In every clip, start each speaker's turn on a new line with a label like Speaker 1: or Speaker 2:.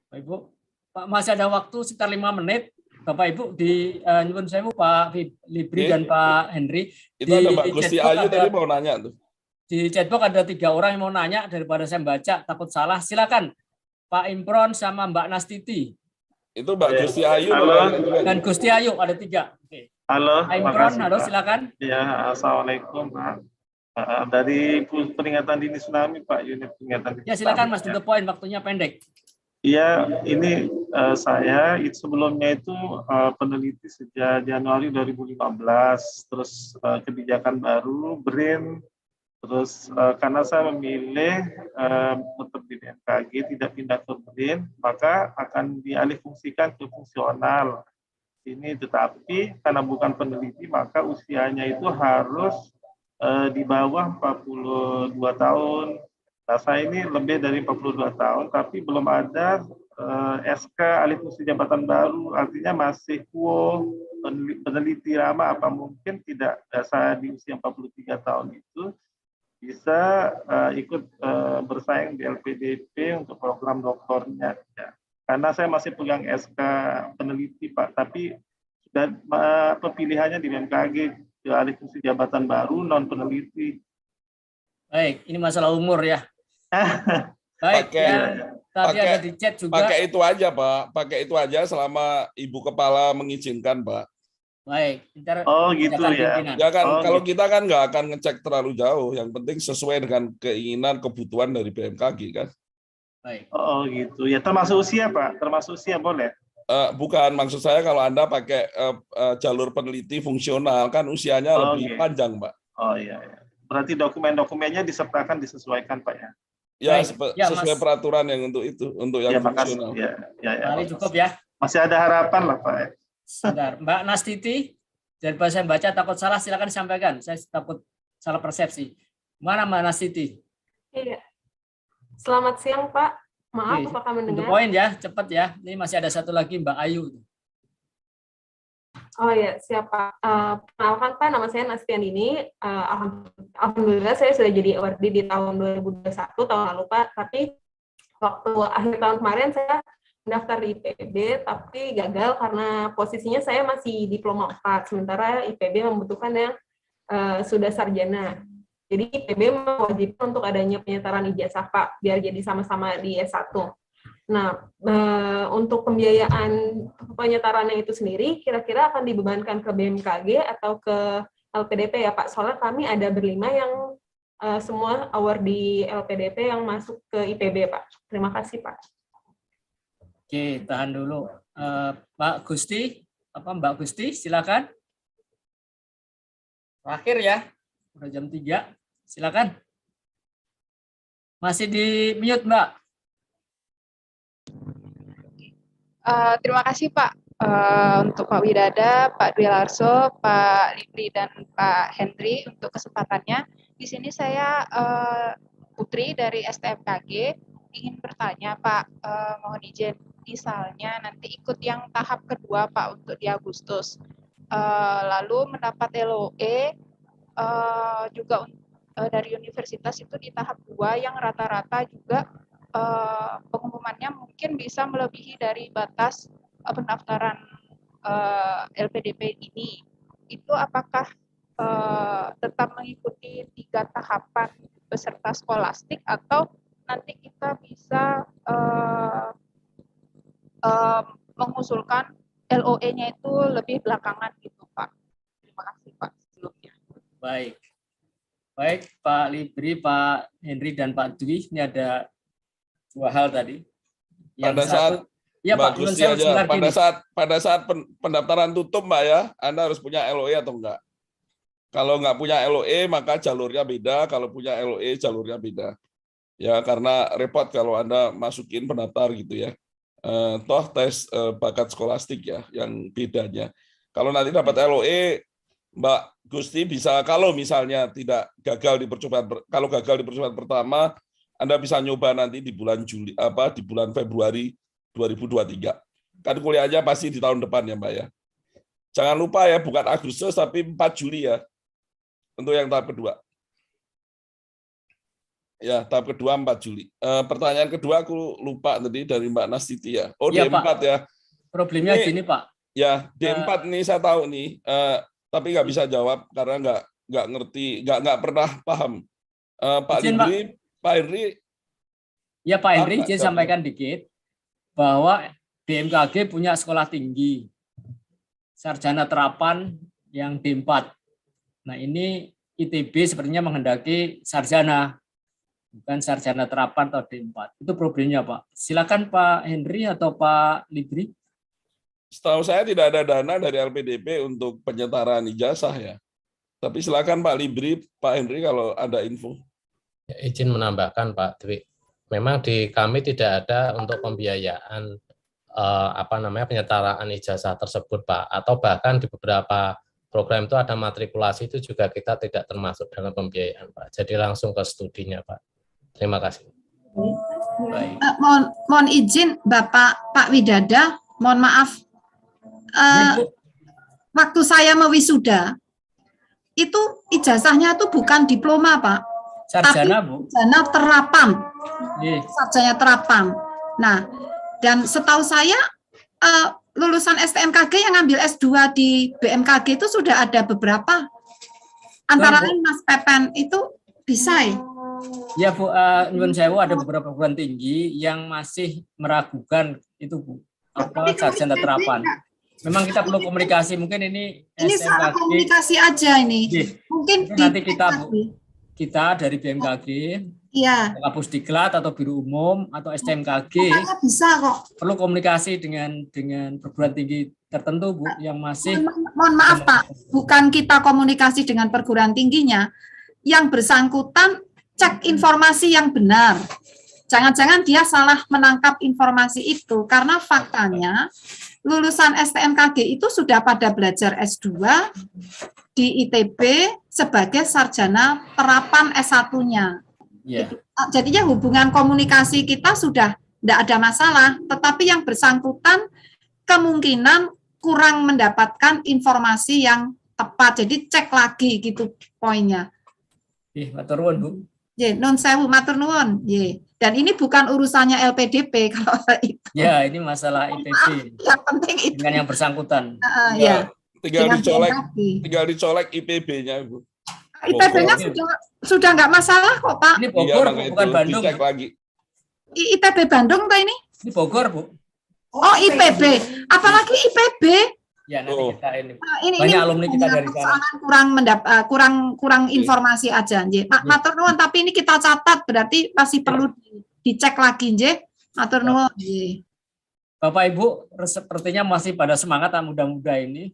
Speaker 1: Pak Ibu. Pak, masih ada waktu sekitar 5 menit. Bapak Ibu di nyuwun sewu Pak Libri
Speaker 2: Oke.
Speaker 1: dan Pak Henry
Speaker 2: Itu
Speaker 1: di
Speaker 2: ada Mbak Gusti
Speaker 1: chatbox
Speaker 2: Ayu tadi mau nanya tuh.
Speaker 1: di chatbox ada 3 orang yang mau nanya, daripada saya baca takut salah. Silakan Pak Imron sama Mbak Nastiti.
Speaker 2: Itu Mbak Gusti Ayu mau
Speaker 3: Halo.
Speaker 2: nanya juga.
Speaker 1: Dan Gusti Ayu ada 3. Oke.
Speaker 3: Halo,
Speaker 1: Pak Imron,
Speaker 3: makasih
Speaker 1: halo
Speaker 3: Pak.
Speaker 1: silakan.
Speaker 3: Ya, assalamualaikum Pak. Dari peringatan dini tsunami Pak, unit peringatan dini
Speaker 1: Ya silakan Mas,
Speaker 3: tsunami.
Speaker 1: to the point, waktunya pendek.
Speaker 3: Iya, ini saya sebelumnya itu peneliti sejak Januari 2015, terus kebijakan baru BRIN, terus karena saya memilih tetap di BMKG, tidak pindah ke BRIN, maka akan dialihfungsikan ke fungsional. Ini tetapi karena bukan peneliti maka usianya itu harus di bawah 42 tahun. Nah, saya ini lebih dari 42 tahun tapi belum ada SK alih fungsi jabatan baru, artinya masih quo peneliti lama. Apa mungkin tidak saya di usia 43 tahun itu bisa ikut bersaing di LPDP untuk program doktornya ya. Karena saya masih pegang SK peneliti Pak, tapi sudah pilihannya di BMKG alih fungsi jabatan baru non peneliti.
Speaker 1: Baik, ini masalah umur ya. Baik,
Speaker 2: Pakai,
Speaker 1: yang tadi ada di chat juga.
Speaker 2: Pakai itu aja Pak, pakai itu aja selama Ibu Kepala mengizinkan Pak.
Speaker 1: Baik,
Speaker 3: oh gitu ya.
Speaker 2: Ya kan, kalau
Speaker 3: gitu.
Speaker 2: kita kan nggak akan ngecek terlalu jauh, yang penting sesuai dengan keinginan kebutuhan dari BMKG kan.
Speaker 1: Baik.
Speaker 3: Oh gitu ya, termasuk usia Pak, termasuk usia boleh?
Speaker 2: Bukan, maksud saya kalau Anda pakai jalur peneliti fungsional kan usianya lebih
Speaker 3: gitu.
Speaker 2: panjang Pak.
Speaker 3: Oh iya, iya. Berarti dokumen-dokumennya disertakan disesuaikan Pak ya?
Speaker 2: Ya,
Speaker 1: ya
Speaker 2: sesuai
Speaker 1: Mas,
Speaker 2: peraturan yang untuk itu, untuk yang
Speaker 3: ya,
Speaker 2: fungsional.
Speaker 1: Hari cukup ya.
Speaker 3: Masih ada harapan lah Pak.
Speaker 1: Sebentar, Mbak Nastiti, daripada saya baca takut salah, silakan disampaikan. Saya takut salah persepsi. Mana Mbak Nastiti?
Speaker 4: Iya. Selamat siang Pak. Maaf, apakah mendengar?
Speaker 1: Untuk poin ya, cepat ya. Ini masih ada satu lagi Mbak Ayu.
Speaker 4: Oh ya, siapa? Perkenalkan Pak, nama saya Nastian ini. Alhamdulillah saya sudah jadi award di tahun 2021, tahun lalu Pak. Tapi waktu akhir tahun kemarin saya mendaftar di IPB, tapi gagal karena posisinya saya masih diploma 4, sementara IPB membutuhkan yang sudah sarjana. Jadi IPB mewajibkan untuk adanya penyetaran ijazah Pak, biar jadi sama-sama di S1. Nah, untuk pembiayaan penyetarannya itu sendiri, kira-kira akan dibebankan ke BMKG atau ke LPDP ya Pak? Soalnya kami ada berlima yang semua award di LPDP yang masuk ke IPB Pak. Terima kasih Pak.
Speaker 1: Oke, tahan dulu. Pak Gusti, Mbak Gusti, silakan. Terakhir ya, udah jam 3. Silakan. Masih di mute Mbak.
Speaker 5: Terima kasih Pak untuk Pak Widada, Pak Dwi Larso, Pak Libri dan Pak Henry untuk kesempatannya. Di sini saya Putri dari STMKG ingin bertanya Pak, mohon izin, misalnya nanti ikut yang tahap kedua Pak untuk di Agustus, lalu mendapat LOE juga dari universitas itu di tahap 2 yang rata-rata juga pengumumannya mungkin bisa melebihi dari batas pendaftaran LPDP ini. Itu apakah tetap mengikuti 3 tahapan peserta skolastik atau nanti kita bisa mengusulkan LOE-nya itu lebih belakangan gitu Pak. Terima kasih Pak sebelumnya.
Speaker 1: Baik. Baik Pak Libri, Pak Henry dan Pak Dwi, ini ada 2 hal tadi.
Speaker 2: Yang satu, ya Pak, aja. Pada saat pendaftaran tutup Mbak ya, Anda harus punya LOE atau enggak. Kalau nggak punya LOE maka jalurnya beda, kalau punya LOE jalurnya beda. Ya karena repot kalau Anda masukin pendaftar gitu ya. Toh tes bakat skolastik ya yang bedanya. Kalau nanti dapat LOE, Mbak Gusti bisa, kalau misalnya tidak gagal di percobaan, kalau gagal di percobaan pertama, Anda bisa nyoba nanti di bulan di bulan Februari 2023. Kan kuliahnya pasti di tahun depan ya Mbak ya. Jangan lupa ya, bukan Agustus tapi 4 Juli ya untuk yang tahap kedua. Ya, tahap kedua 4 Juli. Pertanyaan kedua aku lupa tadi dari Mbak Nastiti ya. Oh,
Speaker 1: Iya,
Speaker 2: D4
Speaker 1: Pak.
Speaker 2: ya.
Speaker 1: Problemnya
Speaker 2: Ini-
Speaker 1: gini, Pak.
Speaker 2: Ya, D4 nih saya tahu nih, tapi nggak bisa jawab karena nggak ngerti, nggak pernah paham. Pak
Speaker 1: Izin,
Speaker 2: Libri, Pak Henry,
Speaker 1: Ya, Pak Henry,
Speaker 2: Apa,
Speaker 1: izin
Speaker 2: jawabnya?
Speaker 1: sampaikan dikit bahwa BMKG punya sekolah tinggi sarjana terapan yang D4. Nah, ini ITB sepertinya menghendaki sarjana, bukan sarjana terapan atau D4. Itu problemnya, Pak. Silakan Pak Henry atau Pak Libri.
Speaker 2: setahu saya tidak ada dana dari LPDP untuk penyetaraan ijazah ya. Tapi silakan Pak Libri, Pak Henry kalau ada info.
Speaker 6: Ya, izin menambahkan Pak Dwi, memang di kami tidak ada untuk pembiayaan penyetaraan ijazah tersebut Pak, atau bahkan di beberapa program itu ada matrikulasi itu juga kita tidak termasuk dalam pembiayaan Pak. Jadi langsung ke studinya Pak. Terima kasih.
Speaker 1: Baik.
Speaker 7: Mohon izin Bapak Pak Widada, mohon maaf. Waktu saya mewisuda, itu ijazahnya itu bukan diploma Pak,
Speaker 1: Sarjana, Bu.
Speaker 7: sarjana terapan,
Speaker 1: Iya.
Speaker 7: sarjana terapan. Nah, dan setahu saya lulusan STMKG yang ngambil S2 di BMKG itu sudah ada beberapa. Antara lain Mas Pepen itu bisa ya?
Speaker 1: Ya, Bu, nyuwun sewu, ada beberapa perguruan tinggi yang masih meragukan itu, Bu. Apa sarjana terapan. Memang kita perlu komunikasi, mungkin ini
Speaker 7: Salah
Speaker 1: SMKG.
Speaker 7: komunikasi aja ini.
Speaker 1: Iya.
Speaker 7: Mungkin
Speaker 1: Nanti kita, Bu,
Speaker 7: di
Speaker 1: kita dari BMKG,
Speaker 7: Iya,
Speaker 1: Kapusdiklat atau Biro Umum atau STMKG
Speaker 7: kayaknya bisa kok.
Speaker 1: perlu komunikasi dengan perguruan tinggi tertentu, Bu, yang masih
Speaker 7: Mohon maaf Pak, bukan kita komunikasi dengan perguruan tingginya, yang bersangkutan cek informasi yang benar. Jangan-jangan dia salah menangkap informasi itu, karena faktanya lulusan STMKG itu sudah pada belajar S2 di ITB sebagai sarjana terapan S1-nya.
Speaker 1: ya.
Speaker 7: Jadinya hubungan komunikasi kita sudah tidak ada masalah, tetapi yang bersangkutan kemungkinan kurang mendapatkan informasi yang tepat. Jadi cek lagi gitu poinnya.
Speaker 1: Matur nuwun, Bu.
Speaker 7: Ye, non sewu matur nuwun. Ye. Dan ini bukan urusannya LPDP kalau itu.
Speaker 1: Ya, ini masalah IPB
Speaker 7: Yang penting itu.
Speaker 1: dengan yang bersangkutan.
Speaker 7: Ya.
Speaker 2: Tinggal
Speaker 7: Dengan
Speaker 2: dicolek,
Speaker 7: BMKG.
Speaker 2: tinggal dicolek IPB-nya, Bu.
Speaker 7: IPB-nya sudah nggak masalah kok Pak.
Speaker 1: Ini Bogor, Bu,
Speaker 2: makanya
Speaker 1: bukan
Speaker 2: itu
Speaker 1: Bandung.
Speaker 2: dicek lagi.
Speaker 7: ITB Bandung Pak ini?
Speaker 1: Ini Bogor, Bu.
Speaker 7: Oh IPB. Apalagi IPB.
Speaker 1: Ya, nanti
Speaker 2: Oh.
Speaker 1: kita ini.
Speaker 7: Ini
Speaker 1: Banyak alumni kita dari sana.
Speaker 7: persoalan kurang informasi aja, nggih. Matur nuwun, tapi ini kita catat berarti masih perlu dicek lagi, nggih. Matur nuwun, nggih.
Speaker 1: Bapak Ibu sepertinya masih pada semangat muda-muda ini.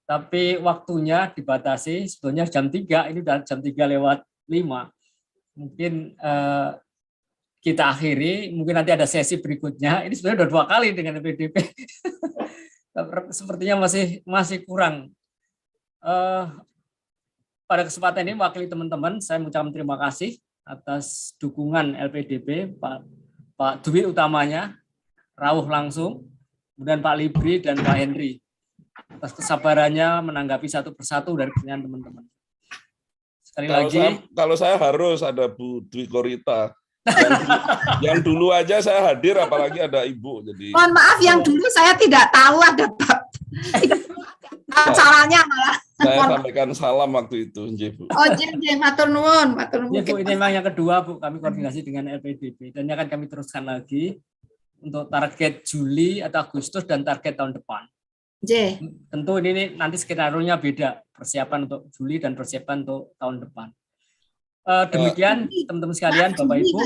Speaker 1: Tapi waktunya dibatasi, sebetulnya jam 3, ini udah jam 3:05. Mungkin kita akhiri, mungkin nanti ada sesi berikutnya. Ini sebenarnya udah 2 kali dengan PDP. Sepertinya masih kurang. Pada kesempatan ini, wakili teman-teman, saya mengucapkan terima kasih atas dukungan LPDP, Pak Dwi utamanya, rawuh langsung, kemudian Pak Libri dan Pak Henry, atas kesabarannya menanggapi satu persatu dari pertanyaan teman-teman. Sekali lagi,
Speaker 2: Kalau saya harus ada Bu Dwi Korita. Yang dulu aja saya hadir, apalagi ada Ibu. Jadi
Speaker 7: Mohon maaf, yang dulu saya tidak tahu ada caranya malah.
Speaker 2: saya sampaikan salam waktu itu, Bu.
Speaker 7: Oh, nggih, matur nuwun, matur
Speaker 1: ya,
Speaker 7: nuwun.
Speaker 1: Bu, ini memang yang kedua, Bu, kami koordinasi dengan LPDP dan ini akan kami teruskan lagi untuk target Juli atau Agustus dan target tahun depan.
Speaker 7: Nggih.
Speaker 1: Tentu ini nanti skenario-nya beda, persiapan untuk Juli dan persiapan untuk tahun depan. Demikian teman-teman sekalian, Bapak Ibu.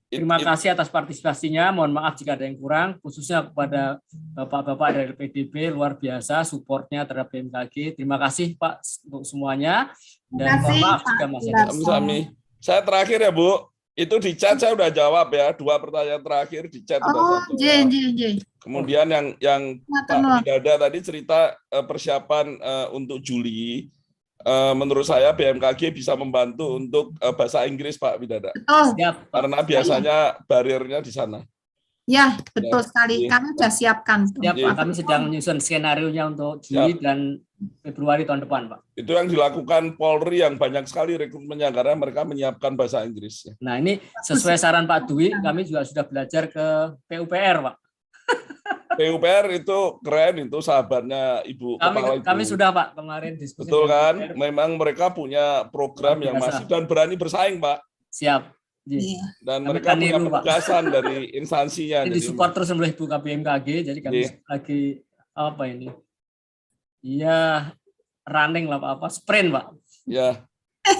Speaker 1: Terima kasih atas partisipasinya. Mohon maaf jika ada yang kurang, khususnya kepada Bapak-bapak dari LPDP, luar biasa supportnya terhadap BMKG. Terima kasih Pak untuk semuanya. Dan mohon maaf jika masih ada.
Speaker 2: Sami. Saya terakhir ya Bu, itu di chat saya udah jawab ya, 2 pertanyaan terakhir di chat udah
Speaker 7: Oh,
Speaker 2: saya jawab.
Speaker 7: nggih.
Speaker 2: Kemudian yang Pak Widada tadi cerita persiapan untuk Juli. Menurut saya BMKG bisa membantu untuk bahasa Inggris Pak Widada.
Speaker 7: Oh,
Speaker 1: Siap, Pak.
Speaker 2: Karena biasanya bariernya di sana.
Speaker 7: Ya, betul sekali. Kami sudah siapkan.
Speaker 1: Ya, Pak, kami sedang menyusun skenario-nya untuk Juli dan Februari tahun depan, Pak.
Speaker 2: Itu yang dilakukan Polri yang banyak sekali rekrutmennya karena mereka menyiapkan bahasa Inggris.
Speaker 1: Nah, ini sesuai saran Pak Dwi, kami juga sudah belajar ke PUPR, Pak.
Speaker 2: PUPR itu keren, itu sahabatnya Ibu Kepala Ibu.
Speaker 1: Kami sudah, Pak, kemarin diskusi.
Speaker 2: Betul kan? Memang mereka punya program yang masif dan berani bersaing, Pak.
Speaker 1: Siap.
Speaker 2: Dan mereka punya penugasan dari instansinya.
Speaker 1: Ini disupport terus oleh Ibu KBMKG, jadi kami lagi apa ini? Iya, running lah Pak, sprint Pak.
Speaker 2: Ya,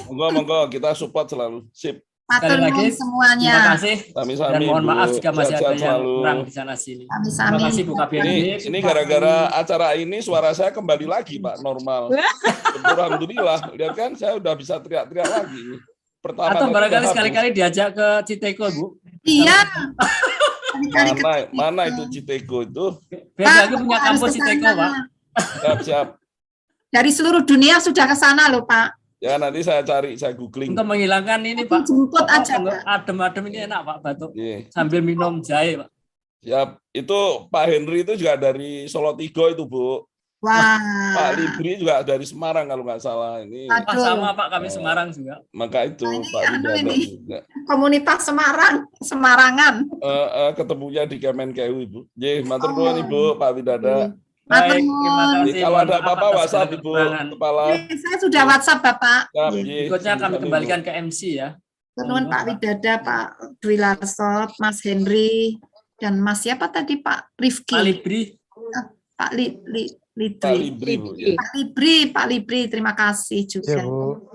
Speaker 2: monggo kita support selalu. Sip.
Speaker 1: Sekali lagi semuanya. Terima kasih.
Speaker 2: Sami-sami,
Speaker 1: dan mohon maaf jika masih ada yang
Speaker 2: selalu
Speaker 1: kurang di sana sini.
Speaker 7: Sami-sami.
Speaker 1: Terima kasih Bu KBMKG.
Speaker 2: Ini gara-gara acara ini suara saya kembali lagi Pak normal. Alhamdulillah, lihat kan saya udah bisa teriak-teriak lagi. Pertama
Speaker 1: atau barangkali sekali-kali diajak ke Citeko, Bu.
Speaker 7: Iya.
Speaker 2: Mana itu Citeko itu?
Speaker 1: BMKG punya kampus Citeko, Pak.
Speaker 2: Siap.
Speaker 7: Dari seluruh dunia sudah ke sana loh, Pak.
Speaker 2: Ya, nanti saya cari, saya googling.
Speaker 1: Untuk menghilangkan ini, Pak.
Speaker 7: Jemput aja, Pak.
Speaker 1: Adem-adem ini enak, Pak, batuk. Sambil minum jahe, Pak.
Speaker 2: Siap. Itu Pak Henry itu juga dari Solo Tigo itu, Bu.
Speaker 7: Wah.
Speaker 2: Pak Libri juga dari Semarang kalau nggak salah ini.
Speaker 1: Sama Pak, kami Semarang juga.
Speaker 2: Maka itu Pak Widada juga.
Speaker 7: Komunitas Semarang, Semarangan.
Speaker 2: Ketemunya di Kemenkeu Ibu. Matur nuwun Ibu, Pak Widada.
Speaker 1: Baik, terima kasih.
Speaker 2: Kalau ada apa-apa WhatsApp Ibu Kepala.
Speaker 7: Saya sudah WhatsApp Bapak.
Speaker 1: Berikutnya kami kembalikan ke MC ya.
Speaker 7: Nuwun Pak Widada, Pak Dwi Larso, Mas Henry, dan Mas siapa tadi Pak Rifki.
Speaker 1: Pak Libri.
Speaker 7: Pak
Speaker 2: Libri, Bu. Ya.
Speaker 7: Pak Libri, terima kasih juga.
Speaker 8: Ya, Bu.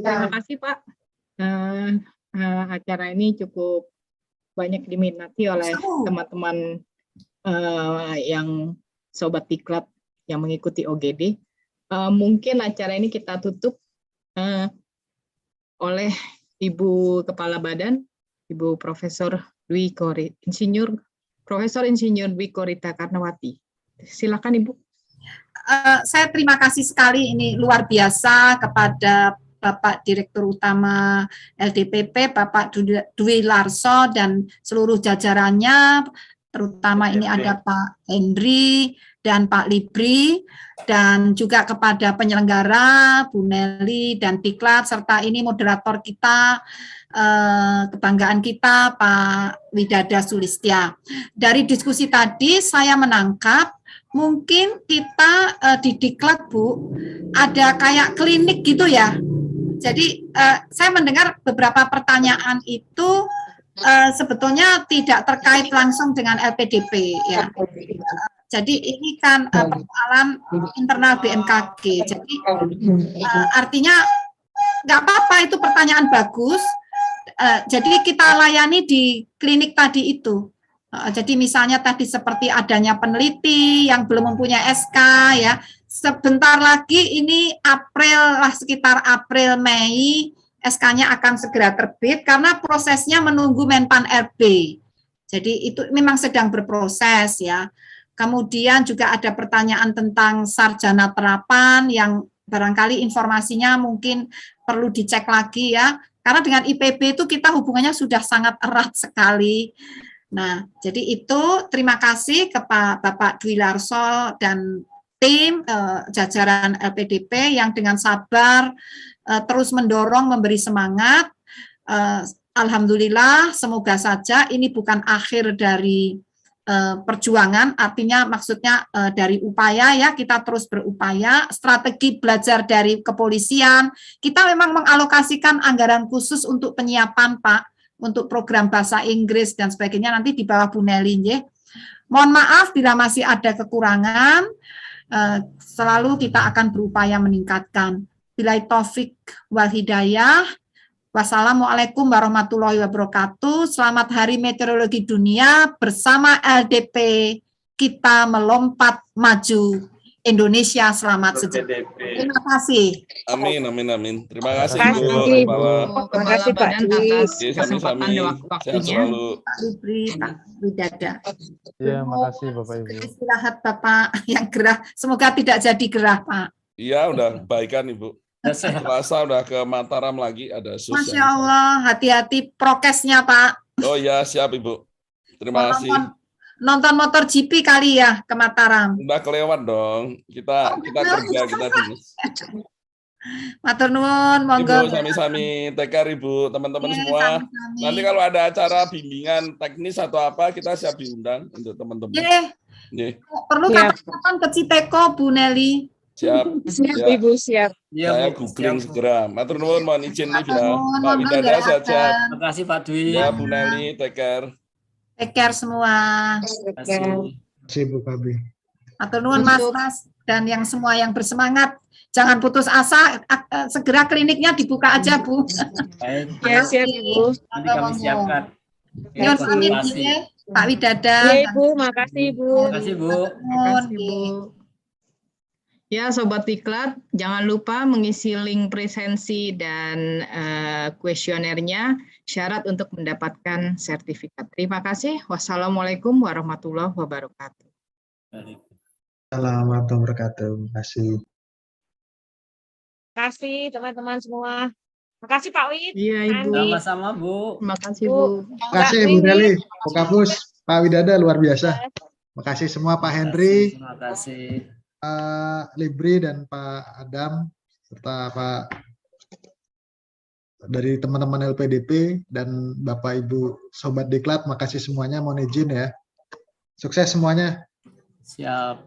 Speaker 9: Terima kasih Pak. Acara ini cukup banyak diminati oleh teman-teman yang Sobat Diklat yang mengikuti OGD. Mungkin acara ini kita tutup oleh Ibu Kepala Badan, Ibu Profesor Dwi Insinyur Dwi Korita Karnawati. Silakan Ibu.
Speaker 7: Saya terima kasih sekali, ini luar biasa kepada Bapak Direktur Utama LDPP, Bapak Dwi Larso dan seluruh jajarannya, terutama ini ada Pak Henry dan Pak Libri, dan juga kepada penyelenggara, Bu Nelly dan Diklat, serta ini moderator kita, kebanggaan kita, Pak Widada Sulistya. Dari diskusi tadi saya menangkap, mungkin kita di Diklat, Bu, ada kayak klinik gitu ya. Jadi saya mendengar beberapa pertanyaan itu sebetulnya tidak terkait langsung dengan LPDP ya. Jadi ini kan persoalan internal BMKG. Jadi artinya nggak apa-apa, itu pertanyaan bagus. Jadi kita layani di klinik tadi itu. Jadi misalnya tadi seperti adanya peneliti yang belum mempunyai SK ya. Sebentar lagi ini April lah, sekitar April Mei SK-nya akan segera terbit karena prosesnya menunggu Menpan RB. Jadi itu memang sedang berproses ya. Kemudian juga ada pertanyaan tentang sarjana terapan yang barangkali informasinya mungkin perlu dicek lagi ya. Karena dengan IPB itu kita hubungannya sudah sangat erat sekali. Nah, jadi itu terima kasih kepada Bapak Dwi Larso dan tim jajaran LPDP yang dengan sabar terus mendorong, memberi semangat. Alhamdulillah, semoga saja ini bukan akhir dari perjuangan, artinya maksudnya dari upaya ya, kita terus berupaya. Strategi belajar dari kepolisian, kita memang mengalokasikan anggaran khusus untuk penyiapan Pak, untuk program bahasa Inggris dan sebagainya, nanti di bawah Bu Nelly ya. Mohon maaf bila masih ada kekurangan, selalu kita akan berupaya meningkatkan. Billahi taufik wal hidayah. Wassalamualaikum warahmatullahi wabarakatuh. Selamat Hari Meteorologi Dunia bersama LDP. Kita melompat maju. Indonesia selamat sejahtera. Terima kasih.
Speaker 2: Amin, amin, amin. Terima kasih
Speaker 9: Bu
Speaker 2: Kepala
Speaker 9: Badan atas
Speaker 2: kesempatan
Speaker 9: dan waktunya.
Speaker 7: Pak Libri, Pak Widada.
Speaker 8: Ya, makasih Bapak Ibu.
Speaker 7: Istirahat Bapak yang gerah. Semoga tidak jadi gerah Pak.
Speaker 2: Iya, udah baikan Ibu.
Speaker 1: Sehat.
Speaker 2: Selasa udah ke Mataram lagi, ada sus.
Speaker 7: Masya Allah, hati-hati prokesnya Pak.
Speaker 2: Oh ya, siap Ibu. Terima kasih.
Speaker 7: Nonton motor GP kali ya ke Mataram.
Speaker 2: Udah kelewat dong. Kita kerja, kita dinas.
Speaker 7: Matur nuwun, monggo.
Speaker 2: Ibu sami-sami, take care Ibu, teman-teman semua.
Speaker 7: Sami-sami.
Speaker 2: Nanti kalau ada acara bimbingan teknis atau apa, kita siap diundang untuk teman-teman.
Speaker 7: Nggih. Perlu kapan-kapan ke Citeko, Bu Nelly?
Speaker 2: Siap.
Speaker 9: Siap,
Speaker 2: Ya.
Speaker 9: Ibu, siap.
Speaker 1: Iya,
Speaker 2: Saya
Speaker 1: Bu.
Speaker 2: googling
Speaker 1: Siap.
Speaker 2: segera. Matur nuwun, mohon izin nih ya.
Speaker 7: nuwun,
Speaker 2: Pak
Speaker 7: monggo,
Speaker 2: Widada sehat-sehat.
Speaker 1: Terima kasih Pak Dwi.
Speaker 2: Ya, Bu Nelly, take care.
Speaker 7: Take care semua.
Speaker 1: Terima kasih.
Speaker 8: Bu Fabi.
Speaker 7: Matur nuwun Mas-mas dan yang semua yang bersemangat. Jangan putus asa, segera kliniknya dibuka aja, Bu.
Speaker 1: Baik.
Speaker 9: Ya, siap, Ibu.
Speaker 1: Nanti kami siapkan.
Speaker 7: Nyuwun pamit
Speaker 1: Konsultasi.
Speaker 7: nggih, Pak Widada.
Speaker 9: Ya, Ibu, makasih, Ibu.
Speaker 1: Terima kasih Bu.
Speaker 9: Makasih, Bu. Ya, Sobat Diklat, jangan lupa mengisi link presensi dan kuesionernya, syarat untuk mendapatkan sertifikat. Terima kasih. Wassalamualaikum warahmatullahi wabarakatuh.
Speaker 8: Assalamualaikum warahmatullahi wabarakatuh. Terima kasih.
Speaker 10: Terima kasih teman-teman semua. Terima kasih Pak Wid.
Speaker 9: Iya, Ibu.
Speaker 1: Sama-sama Bu.
Speaker 9: Terima kasih, Bu.
Speaker 8: Terima kasih Bu Nelly, Bu Kapus, Pak Widada luar biasa. Terima kasih semua Pak Henry,
Speaker 1: Terima kasih.
Speaker 8: Pak Libri dan Pak Adam serta Pak dari teman-teman LPDP dan Bapak Ibu Sobat Diklat, makasih semuanya, mohon izin ya. Sukses semuanya.
Speaker 1: Siap.